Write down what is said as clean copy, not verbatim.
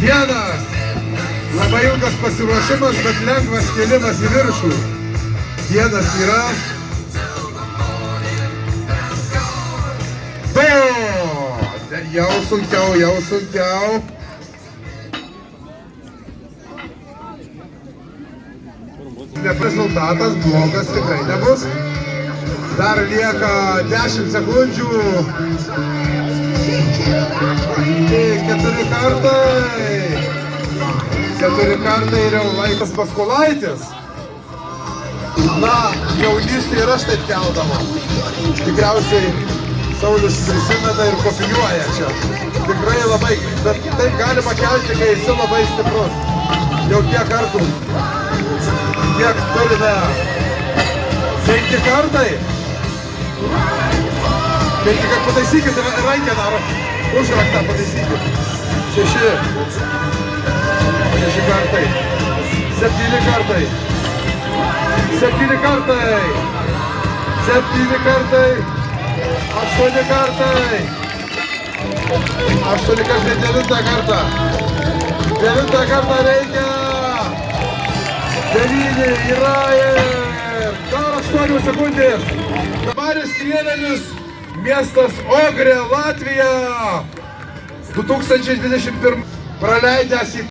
Vienas. Labai ilgas pasiruošimas, bet lengvas kėlimas į viršų. Vienas yra. Du. Jau sunkiau. Rezultatas blogas tikrai nebus. Dar lieka 10 sekundžių. 4 kartai ir jau laikas Paskolaitis. Na, jaunystėje ir aš taip keldavau. Tikriausiai Saulius prisimena ir kopijuoja čia. Tikrai labai, bet taip galima kelti, kai esi labai stiprus. Jau kiek kartų. Kiek turime? 5 kartai. 5 kartai pataisykit rankeną ar užraktą pataisykit. 6 kartai. 7 kartai. 7 kartai. 7 kartai. 8 kartai. 8 kartai. 9 kartą. 9 kartą reikia. 9 yra ir dar 8 sekundės. Damaris Krienelis, miestas Ogrė, Latvija. 2021 praleidęs į